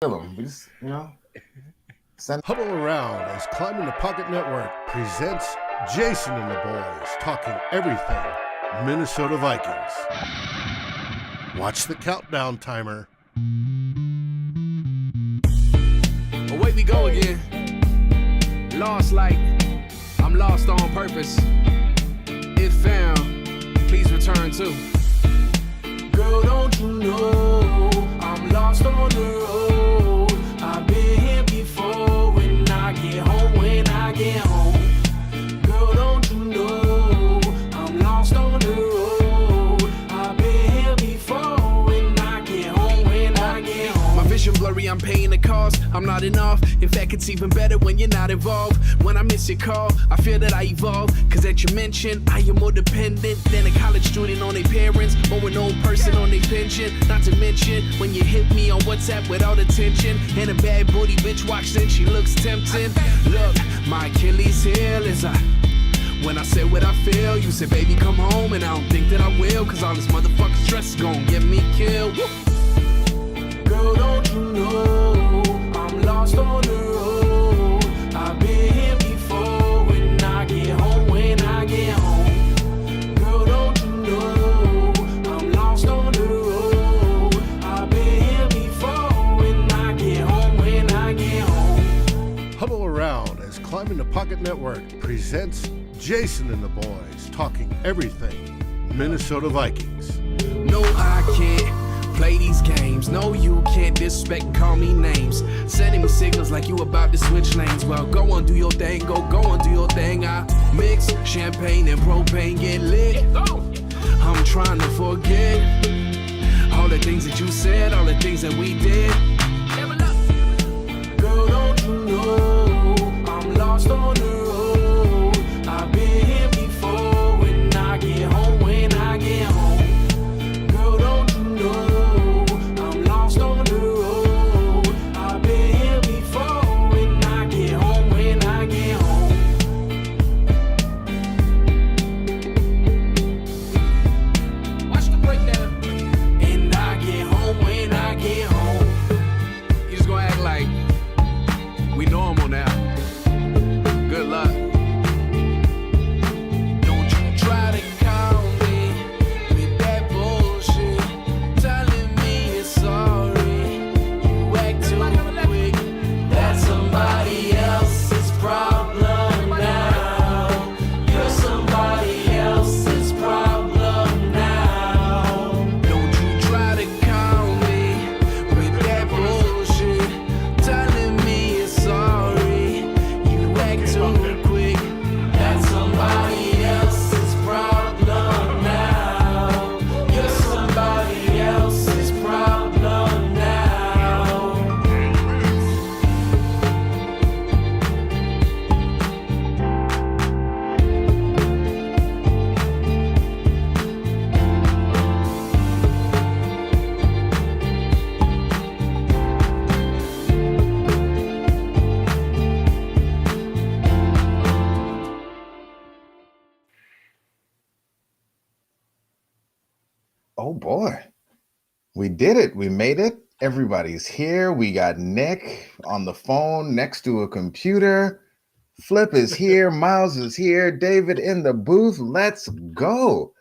kill him. We just, send. Huddle around as Climbing the Pocket Network presents Jason and the boys talking everything Minnesota Vikings. Watch the countdown timer. Away we go again. Lost like I'm lost on purpose. If found, please return to. Girl, don't you know I'm lost on the road? I've been here before. When I get home, girl, don't you know I'm lost on the road? I've been here before. When I get home, my vision blurry, I'm paying the cost. I'm not enough. In fact, it's even better when you're not involved. When I miss your call, I feel that I evolve. Cause as you mentioned, I am more dependent than a college student on their parents, or an old person on their pension. Not to mention, when you hit me on WhatsApp without attention, and a bad booty bitch watch, then she looks tempting. Look, my Achilles heel is when I said what I feel, you said, baby, come home, and I don't think that I will. Cause all this motherfucking stress is gonna get me killed. Girl, don't you know I'm lost on the road? I've been here before. When I get home, girl, don't you know I'm lost on the road? I've been here before. When I get home. Huddle around as Climbing the Pocket Network presents Jason and the boys talking everything Minnesota Vikings. No, I can't play these games. No, you can't disrespect and call me names. Sending me signals like you about to switch lanes. Well, go on, do your thing. Go on, do your thing. I mix champagne and propane, get lit. I'm trying to forget all the things that you said, all the things that we did. Girl, don't you know I'm lost on the road? I've been here before. When I get home, girl, don't you know I'm lost on the road? I've been here before. When I get home, watch the breakdown. And I get home when I get home. You just gonna act like we normal now. Good luck. Don't you try to call me with that bullshit, telling me you're sorry. You act too quick. That's somebody else's problem now. You're somebody else's problem now. Don't you try to call me with that bullshit, telling me you're sorry. You act too quick. That's somebody else's problem now. You're somebody else's problem now. Oh boy, we did it. We made it. Everybody's here. We got Nick on the phone next to a computer. Flip is here. Myles is here. David in the booth. Let's go.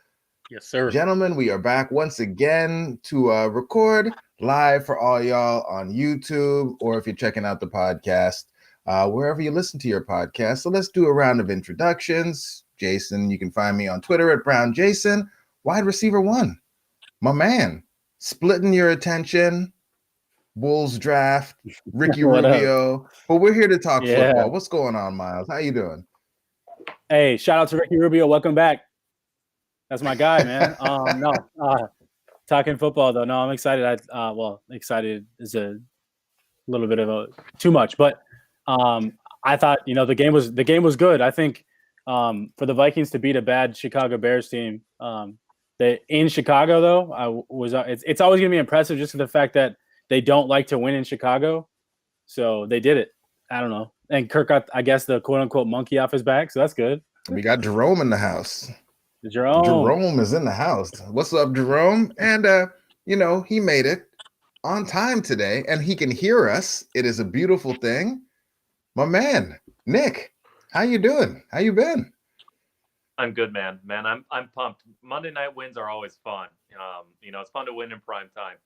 Yes, sir. Gentlemen, we are back once again to record live for all y'all on YouTube, or if you're checking out the podcast, wherever you listen to your podcast. So let's do a round of introductions. Jason, you can find me on Twitter at Brown Jason, wide receiver 1. My man, splitting your attention, Bulls draft, Ricky What up? Rubio. But we're here to talk Yeah. football. What's going on, Myles? How you doing? Hey, shout out to Ricky Rubio. Welcome back. That's my guy, man. Talking football though. No, I'm excited. Excited is a little bit of a too much, but I thought the game was good. I think for the Vikings to beat a bad Chicago Bears team, in Chicago though, it's always gonna be impressive just for the fact that they don't like to win in Chicago, so they did it. I don't know, and Kirk got, I guess, the quote unquote monkey off his back, so that's good. We got Jerome in the house. Jerome is in the house. What's up, Jerome? And he made it on time today, and he can hear us. It is a beautiful thing. My man, Nick, how you doing? How you been? I'm good, man. I'm pumped. Monday night wins are always fun. It's fun to win in prime time.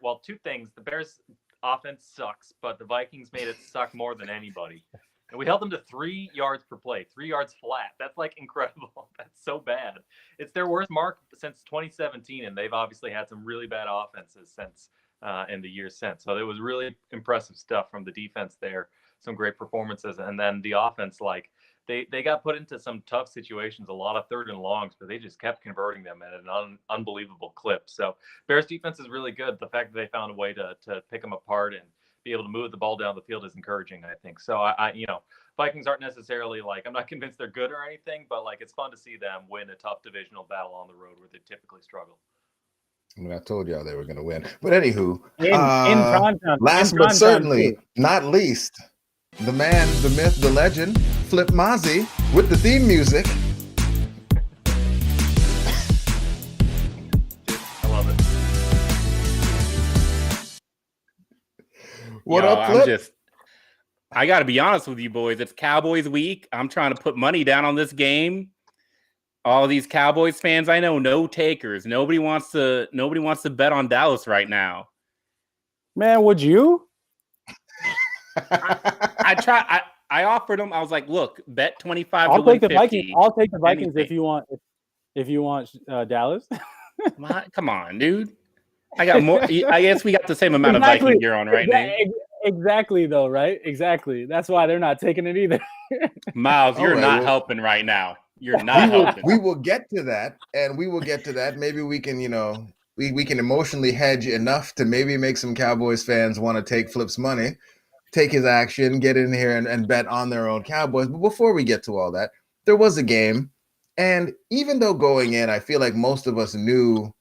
Well, two things. The Bears offense sucks, but the Vikings made it suck more than anybody. And we held them to 3 yards per play, 3 yards flat. That's like incredible. That's so bad. It's their worst mark since 2017, and they've obviously had some really bad offenses since in the years since. So it was really impressive stuff from the defense there. Some great performances, and then the offense, like they got put into some tough situations, a lot of third and longs, but they just kept converting them at an unbelievable clip. So Bears defense is really good. The fact that they found a way to pick them apart and be able to move the ball down the field is encouraging, I think. So Vikings aren't necessarily I'm not convinced they're good or anything, but it's fun to see them win a tough divisional battle on the road where they typically struggle. I mean, I told y'all they were going to win. But anywho, in prime time, last but certainly not least, the man, the myth, the legend, Flipmazzi with the theme music. I love it. What up, Flip? I got to be honest with you boys. It's Cowboys week. I'm trying to put money down on this game. All these Cowboys fans I know, no takers. Nobody wants to bet on Dallas right now. Man, would you? I offered them. I was like, look, bet 25. I'll take the 50, Vikings. I'll take the Vikings anything. if you want Dallas. Come on, dude. I got more. I guess we got the same amount of Viking gear on right now. Exactly, though, right? Exactly. That's why they're not taking it either. Miles, you're not helping right now. You're not helping. We will get to that, and we will get to that. Maybe we can, we can emotionally hedge enough to maybe make some Cowboys fans want to take Flip's money, take his action, get in here and bet on their own Cowboys. But before we get to all that, there was a game, and even though going in, I feel like most of us knew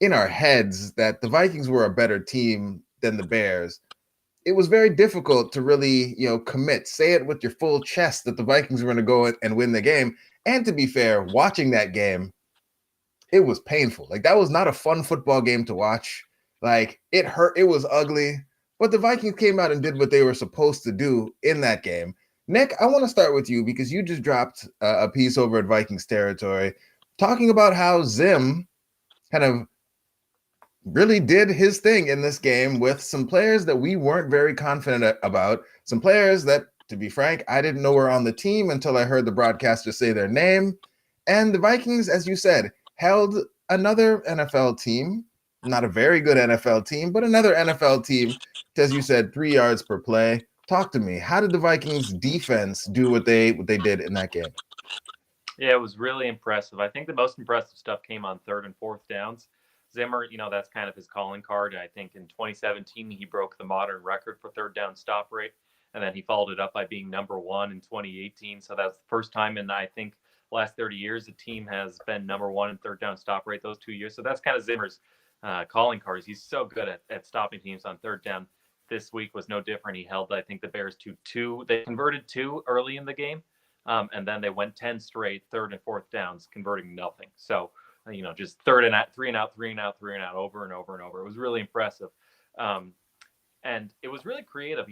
in our heads that the Vikings were a better team than the Bears, it was very difficult to really, commit, say it with your full chest that the Vikings were going to go and win the game. And to be fair, watching that game, it was painful. That was not a fun football game to watch. It hurt. It was ugly. But the Vikings came out and did what they were supposed to do in that game. Nick, I want to start with you because you just dropped a piece over at Vikings Territory talking about how Zim kind of really did his thing in this game with some players that we weren't very confident about, some players that, to be frank, I didn't know were on the team until I heard the broadcaster say their name. And the Vikings, as you said, held another NFL team, not a very good NFL team, but another NFL team, as you said, 3 yards per play. Talk to me. How did the Vikings defense do what they did in that game? Yeah, it was really impressive. I think the most impressive stuff came on third and fourth downs. Zimmer, that's kind of his calling card. I think in 2017, he broke the modern record for third down stop rate. And then he followed it up by being number one in 2018. So that's the first time in, I think, last 30 years, a team has been number one in third down stop rate those 2 years. So that's kind of Zimmer's calling cards. He's so good at stopping teams on third down. This week was no different. He held, I think, the Bears to 2. They converted 2 early in the game. And then they went 10 straight third and fourth downs, converting nothing. So, just third and out, 3 and out, 3 and out, 3 and out, over and over and over. It was really impressive. And it was really creative.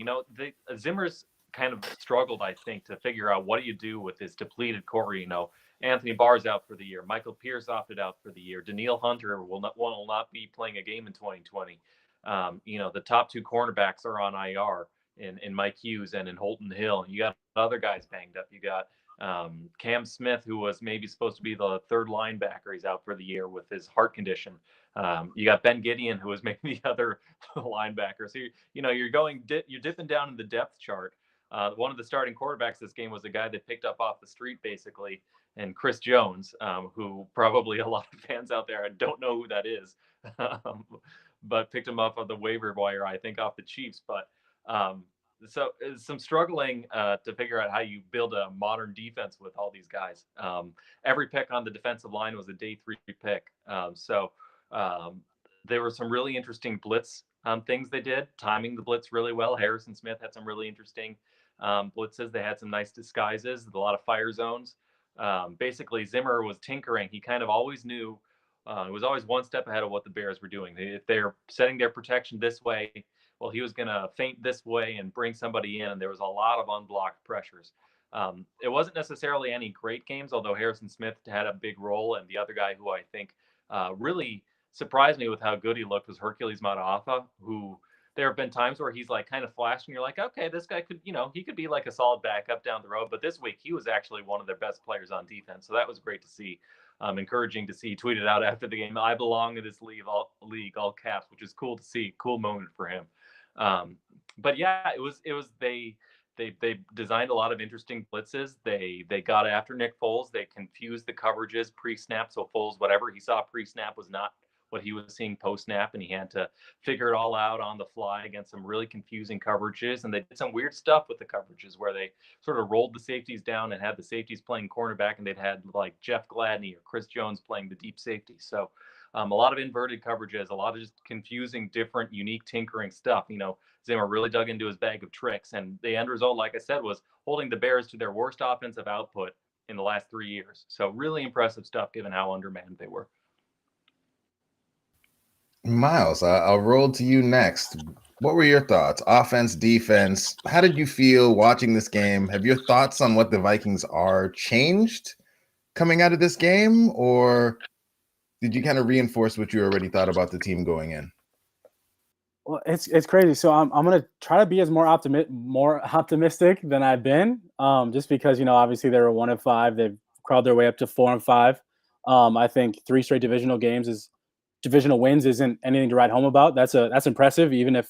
Zimmer's kind of struggled, I think, to figure out what do you do with this depleted core. Anthony Barr's out for the year. Michael Pierce opted out for the year. Danielle Hunter will not be playing a game in 2020. The top 2 cornerbacks are on IR in Mike Hughes and in Holton Hill. You got other guys banged up. You got Cam Smith, who was maybe supposed to be the third linebacker. He's out for the year with his heart condition. You got Ben Gideon, who was maybe the other linebacker. So you're dipping down in the depth chart. One of the starting quarterbacks this game was a guy they picked up off the street, basically, and Chris Jones, who probably a lot of fans out there don't know who that is, but picked him up on the waiver wire, I think, off the Chiefs. But so some struggling to figure out how you build a modern defense with all these guys. Every pick on the defensive line was a day 3 pick. There were some really interesting blitz things they did, timing the blitz really well. Harrison Smith had some really interesting blitzes. They had some nice disguises, a lot of fire zones. Basically, Zimmer was tinkering. He kind of always knew It was always one step ahead of what the Bears were doing. If they're setting their protection this way, well, he was going to feint this way and bring somebody in. And there was a lot of unblocked pressures. It wasn't necessarily any great games, although Harrison Smith had a big role. And the other guy who I think really surprised me with how good he looked was Hercules Mataafa, who there have been times where he's like kind of flashed and you're like, okay, this guy could, he could be like a solid backup down the road. But this week he was actually one of their best players on defense. So that was great to see. Encouraging to see. He tweeted out after the game, "I belong in this league, all caps," which is cool to see. Cool moment for him. But yeah, it was they designed a lot of interesting blitzes. They got after Nick Foles. They confused the coverages pre-snap. So Foles, whatever he saw pre-snap was not what he was seeing post-snap, and he had to figure it all out on the fly against some really confusing coverages. And they did some weird stuff with the coverages where they sort of rolled the safeties down and had the safeties playing cornerback, and they'd had like Jeff Gladney or Chris Jones playing the deep safety. So a lot of inverted coverages, a lot of just confusing, different, unique tinkering stuff. Zimmer really dug into his bag of tricks, and the end result, like I said, was holding the Bears to their worst offensive output in the last 3 years. So really impressive stuff given how undermanned they were. Myles, I'll roll to you next. What were your thoughts? Offense, defense. How did you feel watching this game? Have your thoughts on what the Vikings are changed coming out of this game, or did you kind of reinforce what you already thought about the team going in? Well, it's crazy. So I'm gonna try to be as more optimistic than I've been, just because obviously they were 1-5. They've crawled their way up to 4-5. I think 3 straight divisional wins isn't anything to write home about. That's impressive, even if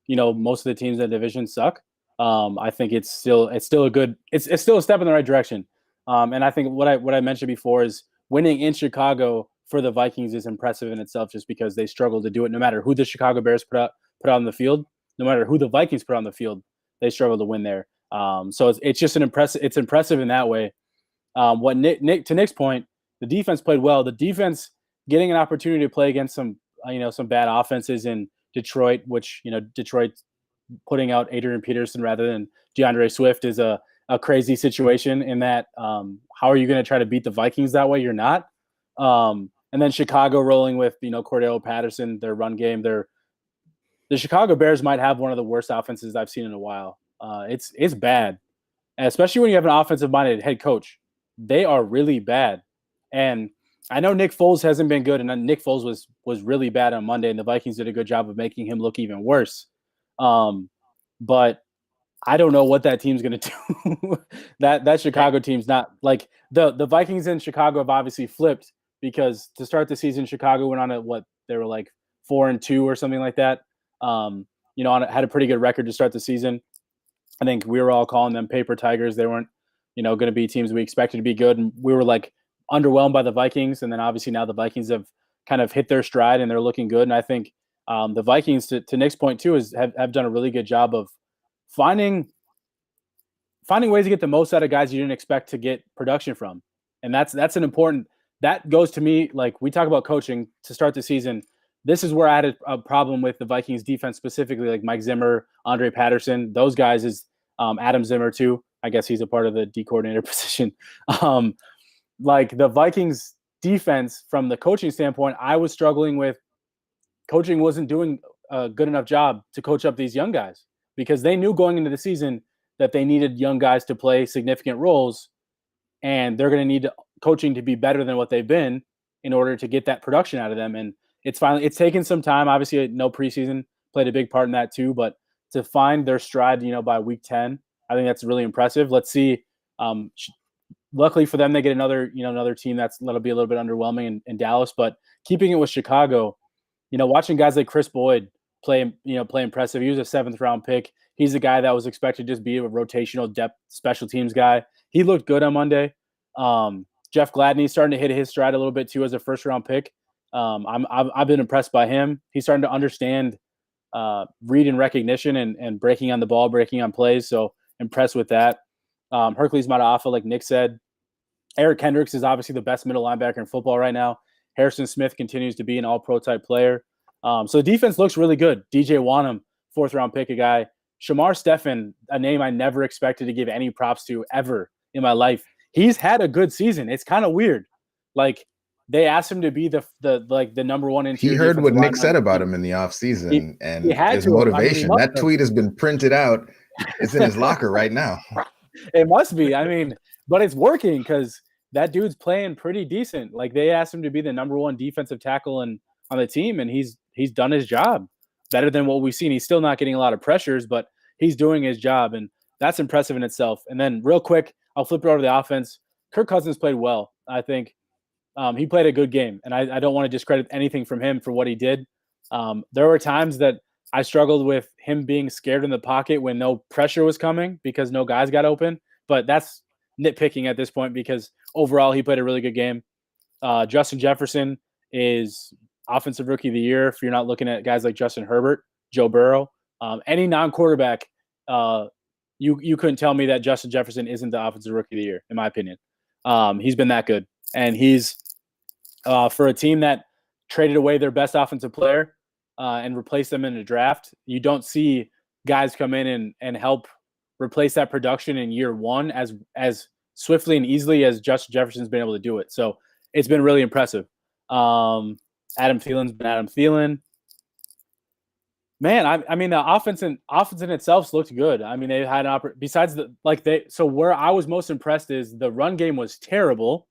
most of the teams in the division suck. I think it's still a step in the right direction. And I think what I mentioned before is winning in Chicago for the Vikings is impressive in itself, just because they struggle to do it no matter who the Chicago Bears put out on the field, no matter who the Vikings put on the field, they struggle to win there. So it's just it's impressive in that way. What Nick to Nick's point, the defense played well. The defense getting an opportunity to play against some bad offenses in Detroit, which Detroit putting out Adrian Peterson rather than DeAndre Swift is a crazy situation in that how are you going to try to beat the Vikings that way? You're not. And then Chicago rolling with Cordell Patterson, their run game. The Chicago Bears might have one of the worst offenses I've seen in a while. It's bad, and especially when you have an offensive-minded head coach. They are really bad, and I know Nick Foles hasn't been good, and Nick Foles was really bad on Monday, and the Vikings did a good job of making him look even worse. But I don't know what that team's going to do. that Chicago team's not like the Vikings in Chicago have obviously flipped, because to start the season, Chicago went on they were like 4-2 or something like that. Had a pretty good record to start the season. I think we were all calling them paper tigers. They weren't, going to be teams we expected to be good, and we were like underwhelmed by the Vikings. And then obviously now the Vikings have kind of hit their stride and they're looking good. And I think the Vikings, to Nick's point too, have done a really good job of finding ways to get the most out of guys you didn't expect to get production from. And that's an important. That goes to me, like we talk about coaching to start the season. This is where I had a problem with the Vikings defense specifically, like Mike Zimmer, Andre Patterson, those guys is Adam Zimmer too. I guess he's a part of the D coordinator position. Like the Vikings defense from the coaching standpoint, I was struggling with. Coaching wasn't doing a good enough job to coach up these young guys, because they knew going into the season that they needed young guys to play significant roles, and they're going to need coaching to be better than what they've been in order to get that production out of them. And it's taken some time. Obviously, no preseason played a big part in that too, but to find their stride, by week 10, I think that's really impressive. Let's see. Luckily for them, they get another team that'll be a little bit underwhelming in Dallas, but keeping it with Chicago, watching guys like Chris Boyd play impressive. He was a 7th round pick. He's a guy that was expected to just be a rotational depth special teams guy. He looked good on Monday. Jeff Gladney starting to hit his stride a little bit too as a 1st round pick. I've been impressed by him. He's starting to understand read and recognition and breaking on the ball, breaking on plays. So impressed with that. Hercules Mataafa, like Nick said. Eric Kendricks is obviously the best middle linebacker in football right now. Harrison Smith continues to be an all-pro type player. So the defense looks really good. DJ Wanham, 4th round pick, a guy. Shamar Stephen, a name I never expected to give any props to ever in my life. He's had a good season. It's kind of weird. Like they asked him to be the number one He interior. heard what defensive Nick lineman said on the about team. him in the He offseason and had his to have. I mean, he motivation. must That have. tweet has been printed out. It's in his locker right now. It must be. I mean, but it's working because that dude's playing pretty decent. Like they asked him to be the number one defensive tackle on the team, and he's done his job better than what we've seen. He's still not getting a lot of pressures, but he's doing his job, and that's impressive in itself. And then real quick, I'll flip it over to the offense. Kirk Cousins played well. I think he played a good game, and I don't want to discredit anything from him for what he did. There were times that I struggled with him being scared in the pocket when no pressure was coming because no guys got open. But that's nitpicking at this point because overall he played a really good game. Justin Jefferson is offensive rookie of the year. If you're not looking at guys like Justin Herbert, Joe Burrow, any non-quarterback, you couldn't tell me that Justin Jefferson isn't the offensive rookie of the year, in my opinion. He's been that good. And he's for a team that traded away their best offensive player and replaced them in a draft, you don't see guys come in and help replace that production in year one as swiftly and easily as Justin Jefferson's been able to do it. So it's been really impressive. Adam Thielen's been Adam Thielen. Man, I mean the offense in itself looked good. I mean they had besides so where I was most impressed is the run game was terrible,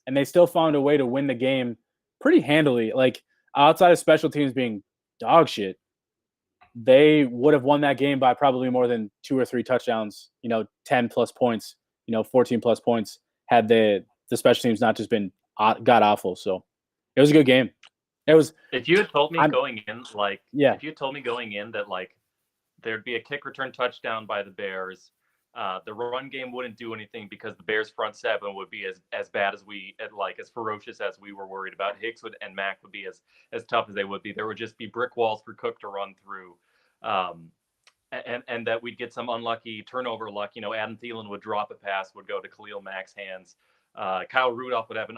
and they still found a way to win the game pretty handily. Like outside of special teams being dog shit, they would have won that game by probably more than 2 or 3 touchdowns. 10 plus points. 14 plus points had the special teams not just been god awful. So it was a good game. It was. If you had told me going in that there'd be a kick return touchdown by the Bears, the run game wouldn't do anything because the Bears front seven would be as bad as as ferocious as we were worried about. Hicks and Mack would be as tough as they would be. There would just be brick walls for Cook to run through. And that we'd get some unlucky turnover luck. Adam Thielen would drop a pass, would go to Khalil Mack's hands. Kyle Rudolph would have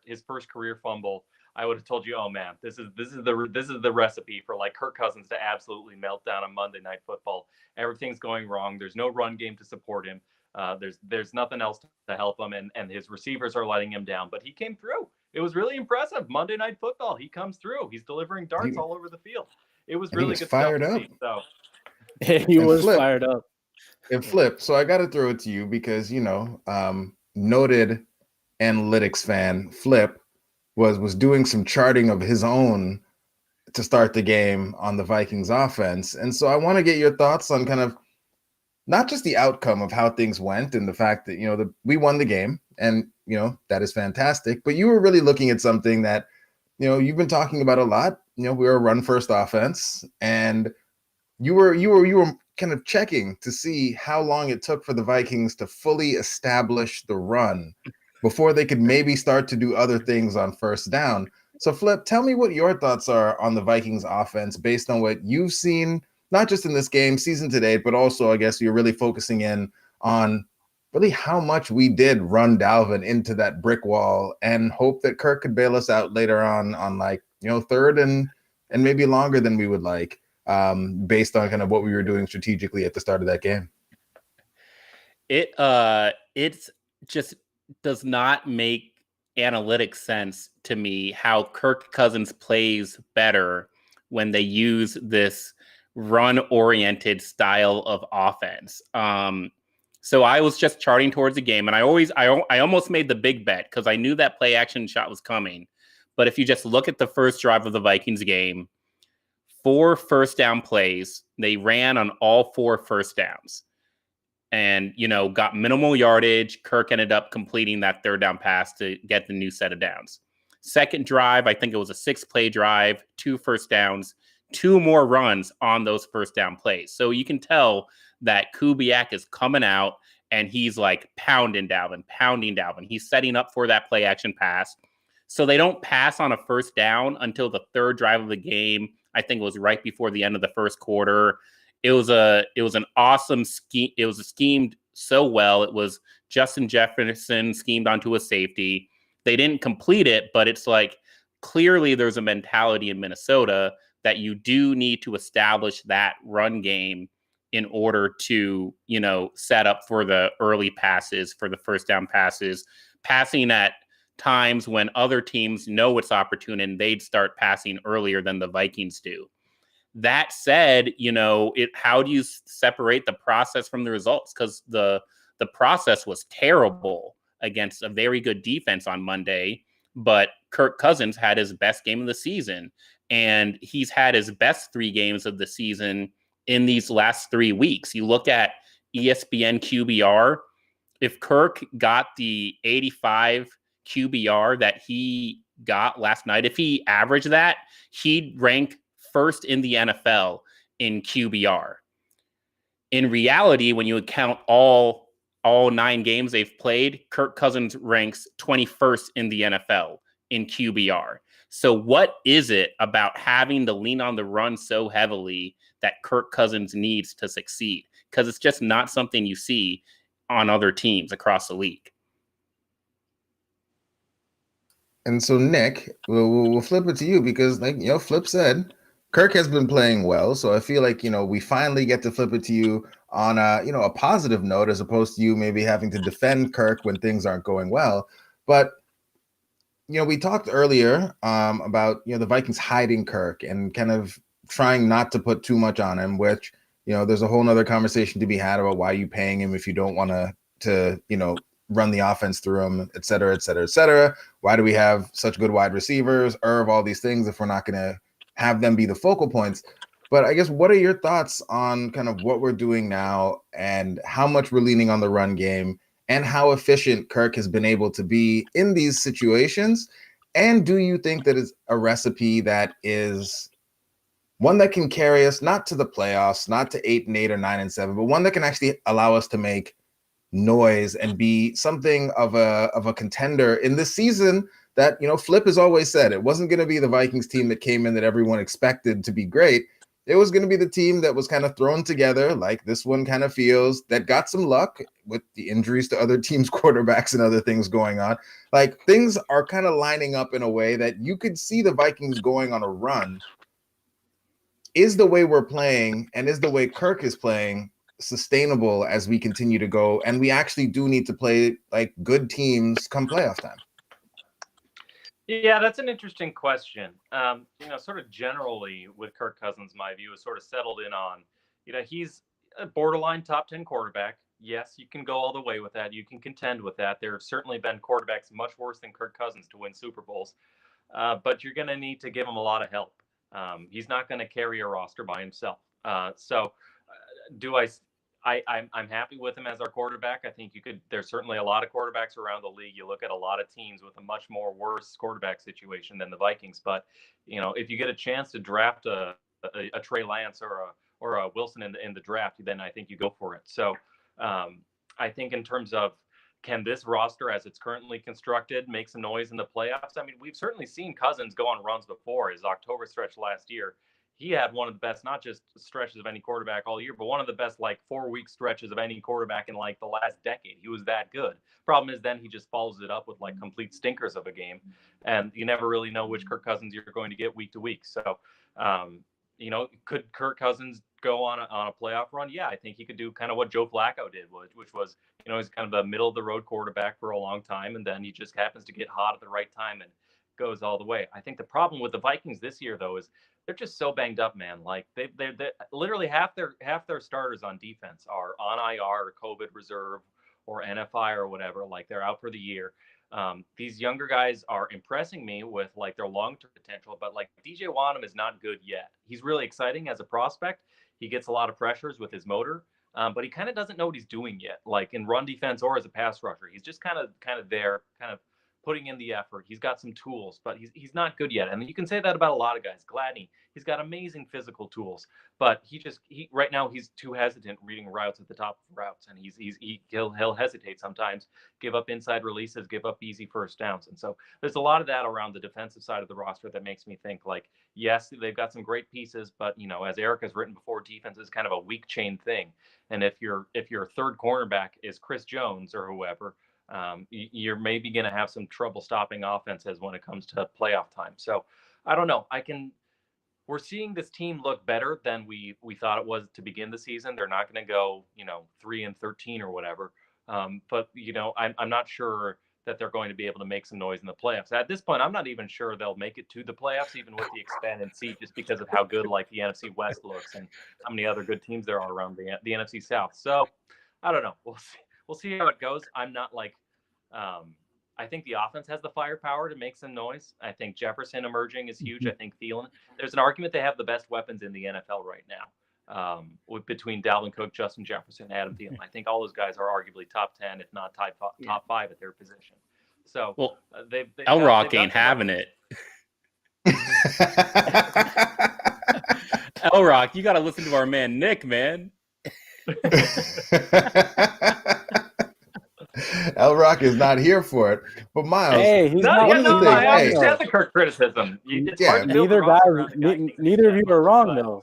his first career fumble. I would have told you, oh man, this is the recipe for Kirk Cousins to absolutely melt down on Monday Night Football. Everything's going wrong. There's no run game to support him. There's nothing else to help him, and his receivers are letting him down. But he came through. It was really impressive. Monday Night Football. He comes through. He's delivering darts all over the field. It was really good fired stuff up. to see, so. He was fired up. And Flip, so I got to throw it to you because noted analytics fan Flip was doing some charting of his own to start the game on the Vikings offense, and so I want to get your thoughts on kind of not just the outcome of how things went and the fact that we won the game, and that is fantastic, but you were really looking at something that you've been talking about a lot. We're a run first offense, and you were kind of checking to see how long it took for the Vikings to fully establish the run before they could maybe start to do other things on first down. So Flip, tell me what your thoughts are on the Vikings offense based on what you've seen, not just in this game, season to date, but also I guess you're really focusing in on really how much we did run Dalvin into that brick wall and hope that Kirk could bail us out later on third and maybe longer than we would like. Based on kind of what we were doing strategically at the start of that game. It's just does not make analytic sense to me how Kirk Cousins plays better when they use this run-oriented style of offense. So I was just charting towards the game, and I almost made the big bet because I knew that play action shot was coming. But if you just look at the first drive of the Vikings game, 4 first down plays. They ran on all 4 first downs and, got minimal yardage. Kirk ended up completing that third down pass to get the new set of downs. Second drive, I think it was a 6-play drive, 2 first downs, 2 more runs on those first down plays. So you can tell that Kubiak is coming out and he's pounding Dalvin. He's setting up for that play action pass. So they don't pass on a first down until the third drive of the game. I think it was right before the end of the first quarter. It was an awesome scheme. It was schemed so well. It was Justin Jefferson schemed onto a safety. They didn't complete it, but it's clearly there's a mentality in Minnesota that you do need to establish that run game in order to, set up for the early passes, for the first down passes. Passing at times when other teams know it's opportune and they'd start passing earlier than the Vikings do. That said, how do you separate the process from the results? Because the process was terrible against a very good defense on Monday, but Kirk Cousins had his best game of the season, and he's had his best 3 games of the season in these last 3 weeks. You look at ESPN QBR, if Kirk got the 85 QBR that he got last night, if he averaged that, he'd rank first in the NFL in QBR. In reality, when you count all 9 games they've played, Kirk Cousins ranks 21st in the NFL in QBR. So what is it about having to lean on the run so heavily that Kirk Cousins needs to succeed? Because it's just not something you see on other teams across the league. And so, Nick, we'll flip it to you because, Flip said, Kirk has been playing well. So I feel like, we finally get to flip it to you on a positive note, as opposed to you maybe having to defend Kirk when things aren't going well. But, we talked earlier about, the Vikings hiding Kirk and kind of trying not to put too much on him, which, there's a whole nother conversation to be had about why you paying him if you don't want to run the offense through him, et cetera, et cetera, et cetera. Why do we have such good wide receivers, all these things, if we're not going to have them be the focal points? But I guess, what are your thoughts on kind of what we're doing now and how much we're leaning on the run game and how efficient Kirk has been able to be in these situations? And do you think that is a recipe that is one that can carry us not to the playoffs, not to 8-8 or 9-7, but one that can actually allow us to make noise and be something of a contender in this season that, Flip has always said it wasn't going to be the Vikings team that came in that everyone expected to be great. It was going to be the team that was kind of thrown together like this one kind of feels, that got some luck with the injuries to other teams' quarterbacks and other things going on. Like, things are kind of lining up in a way that you could see the Vikings going on a run. Is the way we're playing and is the way Kirk is playing sustainable as we continue to go, and we actually do need to play like good teams come playoff time? Yeah, that's an interesting question. Sort of generally with Kirk Cousins, my view is sort of settled in on, he's a borderline top 10 quarterback. Yes, you can go all the way with that. You can contend with that. There have certainly been quarterbacks much worse than Kirk Cousins to win Super Bowls, but you're going to need to give him a lot of help. He's not going to carry a roster by himself. I'm happy with him as our quarterback. I think there's certainly a lot of quarterbacks around the league. You look at a lot of teams with a much more worse quarterback situation than the Vikings. But, if you get a chance to draft a Trey Lance or a Wilson in the draft, then I think you go for it. So I think in terms of, can this roster as it's currently constructed make some noise in the playoffs? I mean, we've certainly seen Cousins go on runs before. His October stretch last year, he had one of the best, not just stretches of any quarterback all year, but one of the best 4-week stretches of any quarterback in the last decade. He was that good. Problem is then he just follows it up with complete stinkers of a game. And you never really know which Kirk Cousins you're going to get week to week. So, could Kirk Cousins go on a playoff run? Yeah, I think he could do kind of what Joe Flacco did, which was, he's kind of the middle of the road quarterback for a long time. And then he just happens to get hot at the right time and goes all the way. I think the problem with the Vikings this year, though, is they're just so banged up, man. They're literally half their starters on defense are on IR or COVID reserve or NFI or whatever. They're out for the year. These younger guys are impressing me with their long-term potential, but DJ Wanham is not good yet. He's really exciting as a prospect. He gets a lot of pressures with his motor, but he kind of doesn't know what he's doing yet, in run defense or as a pass rusher. He's just kind of there, kind of putting in the effort. He's got some tools, but he's not good yet. And you can say that about a lot of guys. Gladney, he's got amazing physical tools, but he right now he's too hesitant reading routes at the top of routes, and he'll hesitate sometimes, give up inside releases, give up easy first downs. And so there's a lot of that around the defensive side of the roster that makes me think yes, they've got some great pieces, but as Eric has written before, defense is kind of a weak chain thing. And if your third cornerback is Chris Jones or whoever, you're maybe going to have some trouble stopping offenses when it comes to playoff time. So I don't know. We're seeing this team look better than we thought it was to begin the season. They're not going to go, 3-13 or whatever. But I'm not sure that they're going to be able to make some noise in the playoffs. At this point, I'm not even sure they'll make it to the playoffs, even with the expanded seat, just because of how good like the NFC West looks and how many other good teams there are around the NFC South. So I don't know. We'll see how it goes. I'm not like I think the offense has the firepower to make some noise. I think Jefferson emerging is huge. I think Thielen. There's an argument they have the best weapons in the NFL right now, between Dalvin Cook, Justin Jefferson, Adam Thielen. I think all those guys are arguably top 10, if not top 5 at their position. So L-Rock ain't having it. L-Rock, you got to listen to our man Nick, man. L-Rock is not here for it, but Myles. Hey, he's not. I understand the Kirk criticism. Neither of you are wrong though.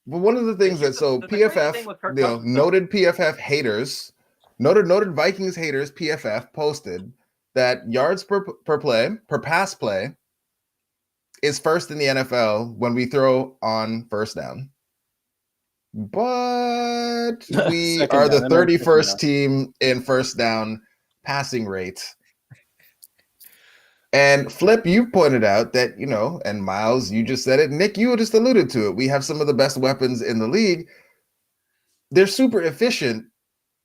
But one of the things that PFF, noted PFF haters, noted Vikings haters, PFF posted that yards per pass play is first in the NFL when we throw on first down. But we are the 31st team in first down passing rate. And Flip, you pointed out that, and Myles, you just said it. Nick, you just alluded to it. We have some of the best weapons in the league. They're super efficient,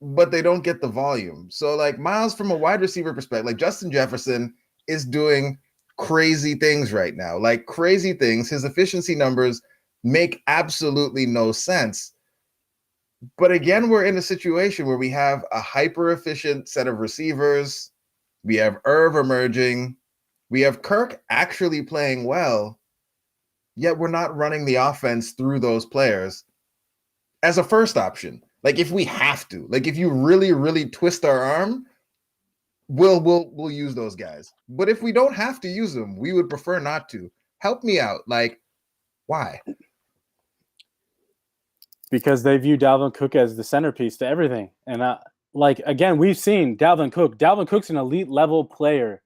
but they don't get the volume. So, like, Myles, from a wide receiver perspective, like Justin Jefferson is doing crazy things right now. Like, crazy things. His efficiency numbers make absolutely no sense. But again, we're in a situation where we have a hyper efficient set of receivers. We have Irv emerging. We have Kirk actually playing well, yet we're not running the offense through those players as a first option. Like, if we have to, like, if you really, really twist our arm, we'll use those guys. But if we don't have to use them, we would prefer not to. Help me out. Like, why? Because they view Dalvin Cook as the centerpiece to everything. And again, we've seen Dalvin Cook. Dalvin Cook's an elite level player,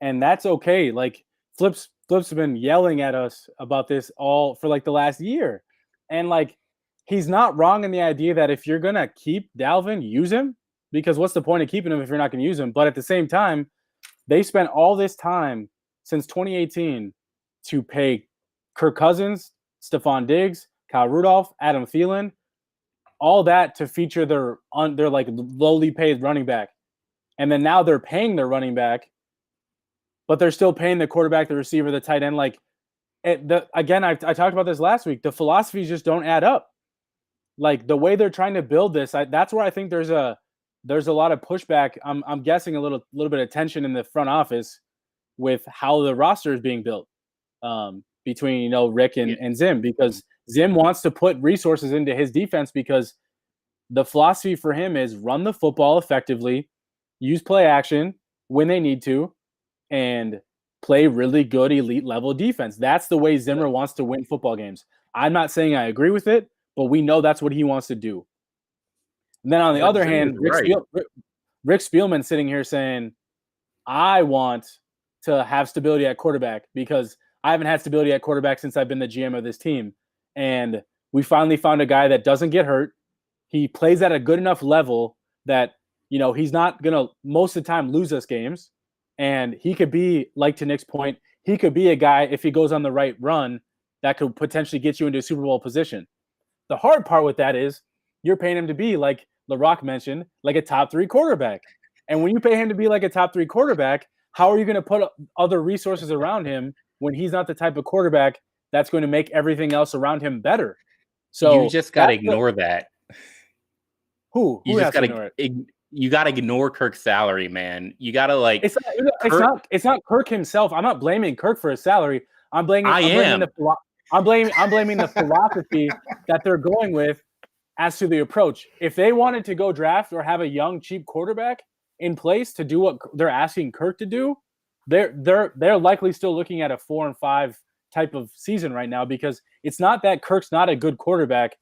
and that's okay. Like, Flip's been yelling at us about this all for like the last year. And like, he's not wrong in the idea that if you're going to keep Dalvin, use him, because what's the point of keeping him if you're not going to use him? But at the same time, they spent all this time since 2018 to pay Kirk Cousins, Stephon Diggs, Kyle Rudolph, Adam Thielen, all that to feature their like lowly paid running back. And then now they're paying their running back, but they're still paying the quarterback, the receiver, the tight end. Like, again, I talked about this last week. The philosophies just don't add up. Like, the way they're trying to build this, that's where I think there's a lot of pushback. I'm guessing a little bit of tension in the front office with how the roster is being built between Rick and Zim, because Zim wants to put resources into his defense because the philosophy for him is run the football effectively, use play action when they need to, and play really good elite level defense. That's the way Zimmer wants to win football games. I'm not saying I agree with it, but we know that's what he wants to do. And then on the other hand, Rick Spielman sitting here saying, I want to have stability at quarterback because I haven't had stability at quarterback since I've been the GM of this team. And we finally found a guy that doesn't get hurt. He plays at a good enough level that, he's not going to most of the time lose us games. And he could be, like to Nick's point, he could be a guy, if he goes on the right run, that could potentially get you into a Super Bowl position. The hard part with that is you're paying him to be, like LaRock mentioned, like a top 3 quarterback. And when you pay him to be like a top 3 quarterback, how are you going to put other resources around him when he's not the type of quarterback that's going to make everything else around him better? So you just got to ignore that. Who you has just got to ignore it? You got to ignore Kirk's salary, man. You got to like. It's not Kirk himself. I'm not blaming Kirk for his salary. I'm blaming the philosophy that they're going with as to the approach. If they wanted to go draft or have a young, cheap quarterback in place to do what they're asking Kirk to do, they're likely still looking at a 4-5 type of season right now, because it's not that Kirk's not a good quarterback,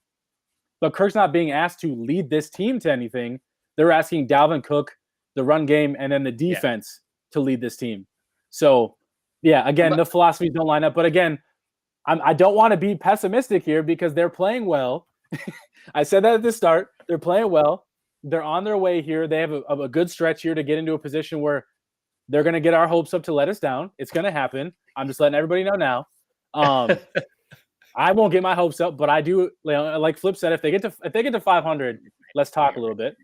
but Kirk's not being asked to lead this team to anything. They're asking Dalvin Cook, the run game, and then the defense to lead this team. So, again, the philosophies don't line up. But again, I don't want to be pessimistic here because they're playing well. I said that at the start. They're playing well. They're on their way here. They have a good stretch here to get into a position where They're going to get our hopes up to let us down. It's going to happen. I'm just letting everybody know now. I won't get my hopes up, but I do. Like Flip said, if they get to 500, let's talk a little bit.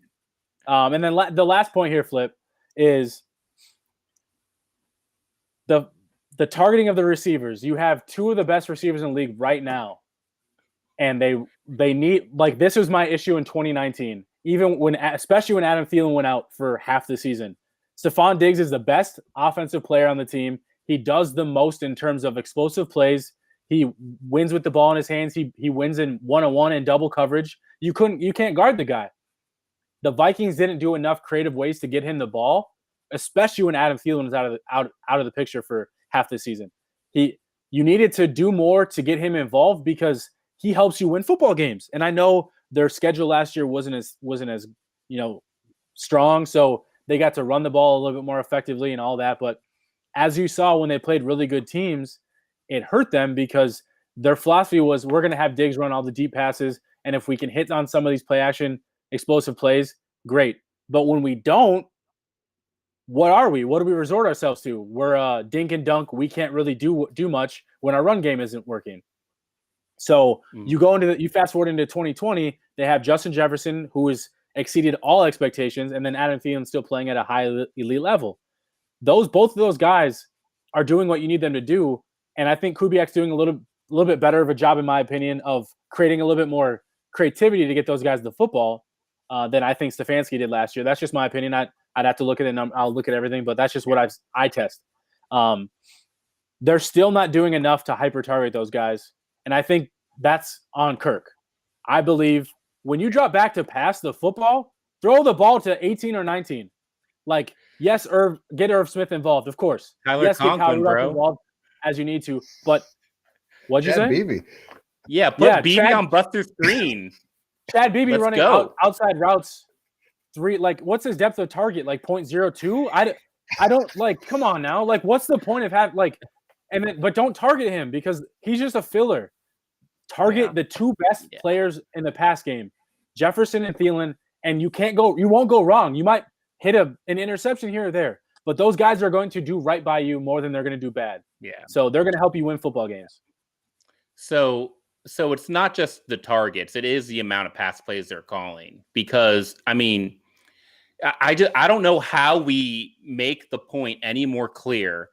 And then the last point here, Flip, is the targeting of the receivers. You have two of the best receivers in the league right now, and they need, like, this was my issue in 2019. Especially when Adam Thielen went out for half the season. Stephon Diggs is the best offensive player on the team. He does the most in terms of explosive plays. He wins with the ball in his hands. He wins in one-on-one and double coverage. You can't guard the guy. The Vikings didn't do enough creative ways to get him the ball, especially when Adam Thielen was out of the picture for half the season. You needed to do more to get him involved because he helps you win football games. And I know their schedule last year wasn't as strong, so they got to run the ball a little bit more effectively and all that. But as you saw when they played really good teams, it hurt them because their philosophy was, we're going to have Diggs run all the deep passes, and if we can hit on some of these play action explosive plays, great. But when we don't, what are we? What do we resort ourselves to? We're dink and dunk. We can't really do much when our run game isn't working. So you fast forward into 2020, they have Justin Jefferson, who has exceeded all expectations, and then Adam Thielen still playing at a high elite level. Both of those guys are doing what you need them to do, and I think Kubiak's doing a little bit better of a job, in my opinion, of creating a little bit more creativity to get those guys the football than I think Stefanski did last year. That's just my opinion. I'd have to look at it, and I'll look at everything, but that's just what I test. They're still not doing enough to hyper-target those guys, and I think that's on Kirk. I believe when you drop back to pass the football, throw the ball to 18 or 19. Like, yes, get Irv Smith involved, of course. Yes, get Kyle Rudolph involved as you need to. But what'd you say? Beebe. Yeah, put Beebe on Buster screen. Chad Beebe running outside routes. What's his depth of target? Like 0.02? I don't, like, come on now. Like, what's the point of having, like, but don't target him because he's just a filler. Target the two best players in the pass game, Jefferson and Thielen, and you won't go wrong. You might hit an interception here or there, but those guys are going to do right by you more than they're going to do bad. Yeah. So they're going to help you win football games. So it's not just the targets; it is the amount of pass plays they're calling. Because I mean, I don't know how we make the point any more clear.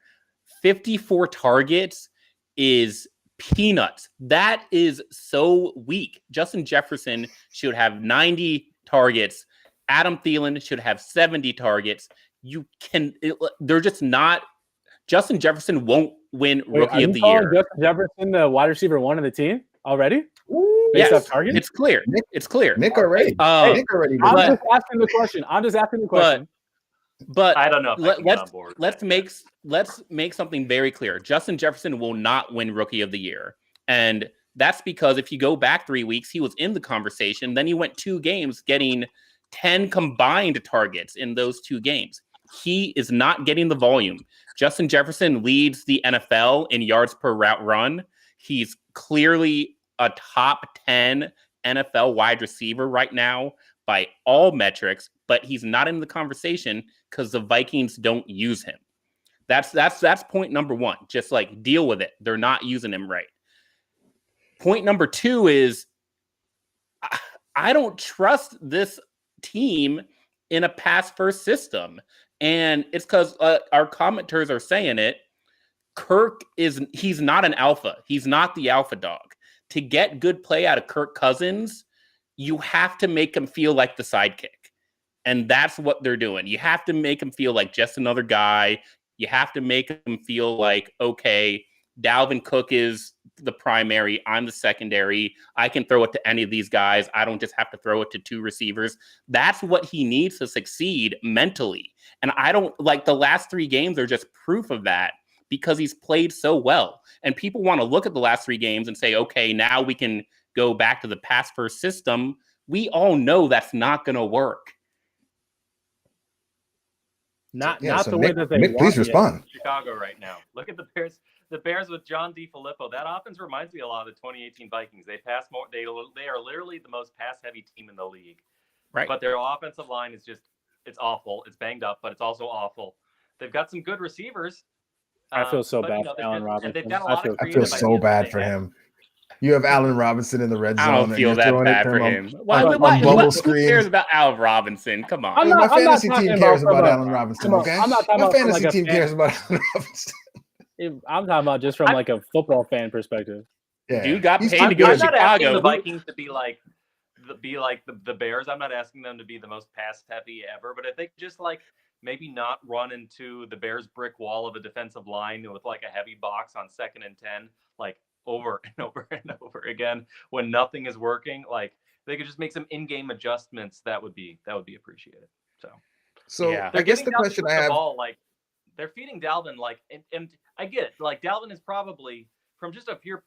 54 targets is peanuts. That is so weak. Justin Jefferson should have 90 targets. Adam Thielen should have 70 targets. They're just not. Justin Jefferson won't win Rookie of the Year. Justin Jefferson, the wide receiver one of the team already? Yes, it's clear. It's clear. Nick already. Nick already. I'm just asking the question. But I don't know. Let's make something very clear. Justin Jefferson will not win Rookie of the Year, and that's because if you go back 3 weeks, he was in the conversation. Then he went 2 games getting 10 combined targets in those 2 games. He is not getting the volume. Justin Jefferson leads the NFL in yards per route run. He's clearly a top 10 NFL wide receiver right now by all metrics, but he's not in the conversation because the Vikings don't use him. That's point number 1. Just like deal with it. They're not using him right. Point number 2 is I don't trust this team in a pass-first system. And it's because our commenters are saying it. He's not an alpha. He's not the alpha dog. To get good play out of Kirk Cousins, you have to make him feel like the sidekick. And that's what they're doing. You have to make him feel like just another guy. You have to make him feel like, okay, Dalvin Cook is the primary. I'm the secondary. I can throw it to any of these guys. I don't just have to throw it to 2 receivers. That's what he needs to succeed mentally. And I don't like the last 3 games are just proof of that because he's played so well. And people want to look at the last 3 games and say, okay, now we can go back to the pass first system. We all know that's not going to work. Not the way that they Nick, please respond. Chicago right now. Look at the Bears. The Bears with John DeFilippo. That offense reminds me a lot of the 2018 Vikings. They pass more. They are literally the most pass-heavy team in the league. Right. But their offensive line is it's awful. It's banged up, but it's also awful. They've got some good receivers. I feel so but, bad you know, for Allen Robinson. and they've got a lot of I feel creative so ideas bad that for they have. him. You have Allen Robinson in the red zone. I don't and feel you're that throwing it bad to for him him. on bubble Who screens. cares about Allen Robinson? Come on. My fantasy talking team cares from about a- Allen Robinson, from a- okay? I'm not talking My about from fantasy like a team fan- cares about Allen Robinson. I'm talking about just from like a football fan perspective. Yeah. Dude got He's paid too to go to I'm not asking Chicago. the Vikings to be like the Bears. I'm not asking them to be the most pass heavy ever, but I think just like maybe not run into the Bears' brick wall of a defensive line with like a heavy box on 2nd and 10, like over and over and over again when nothing is working. Like they could just make some in-game adjustments that would be appreciated. So Yeah. I guess the question I have. Ball, like they're feeding Dalvin, like, and I get it. Like Dalvin is probably, from just a pure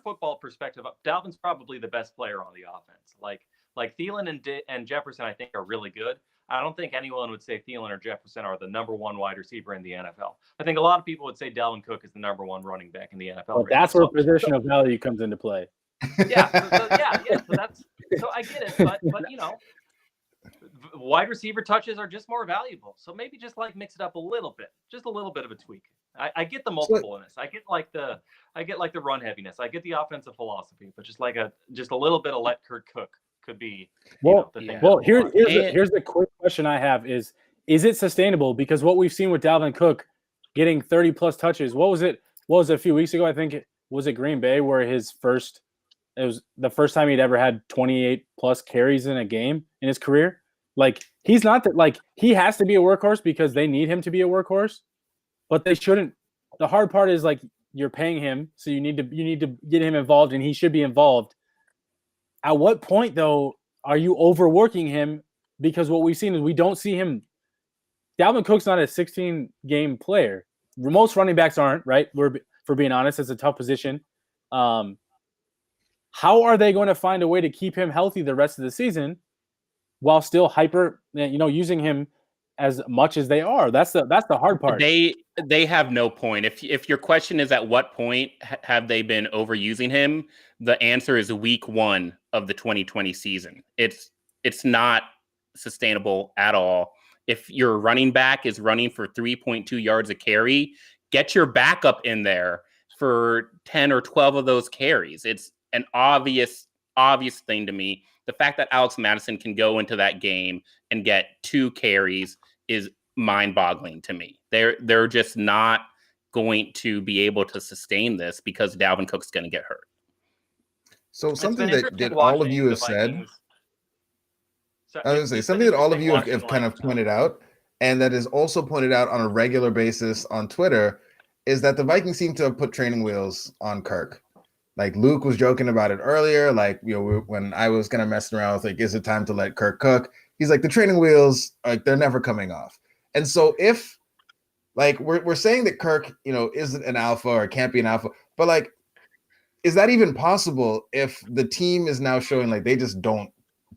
football perspective, Dalvin's probably the best player on the offense. Like Thielen and Jefferson, I think, are really good. I don't think anyone would say Thielen or Jefferson are the number one wide receiver in the NFL. I think a lot of people would say Dalvin Cook is the number one running back in the NFL. Well, that's where position of value comes into play. Yeah. So I get it, but you know, wide receiver touches are just more valuable. So maybe just like mix it up a little bit, just a little bit of a tweak. I get the multipleness. I get like the run heaviness. I get the offensive philosophy, but just a little bit of let Kirk cook could be. Well, here's the quick question I have is it sustainable? Because what we've seen with Dalvin Cook getting 30 plus touches, what was it a few weeks ago? I think it was Green Bay where it was the first time he'd ever had 28 plus carries in a game in his career. Like he's not that, like he has to be a workhorse because they need him to be a workhorse, but they shouldn't. The hard part is like you're paying him, so you need to get him involved, and he should be involved. At what point though are you overworking him? Because what we've seen is we don't see him. Dalvin Cook's not a 16-game player. Most running backs aren't, right? For being honest, it's a tough position. How are they going to find a way to keep him healthy the rest of the season while still using him as much as they are? That's the hard part. They have no point. If your question is at what point have they been overusing him, the answer is week 1 of the 2020 season. It's not sustainable at all. If your running back is running for 3.2 yards a carry, get your backup in there for 10 or 12 of those carries. It's an obvious thing to me. The fact that Alex Madison can go into that game and get 2 carries is mind-boggling to me. They're just not going to be able to sustain this because Dalvin Cook's going to get hurt. So something that all of you have said. I was going to say something that all of you have kind of pointed out, and that is also pointed out on a regular basis on Twitter, is that the Vikings seem to have put training wheels on Kirk. Like Luke was joking about it earlier, like, you know, when I was kind of messing around with like, is it time to let Kirk cook? He's like, the training wheels, like they're never coming off. And so if like we're saying that Kirk, you know, isn't an alpha or can't be an alpha, but like, is that even possible if the team is now showing like they just don't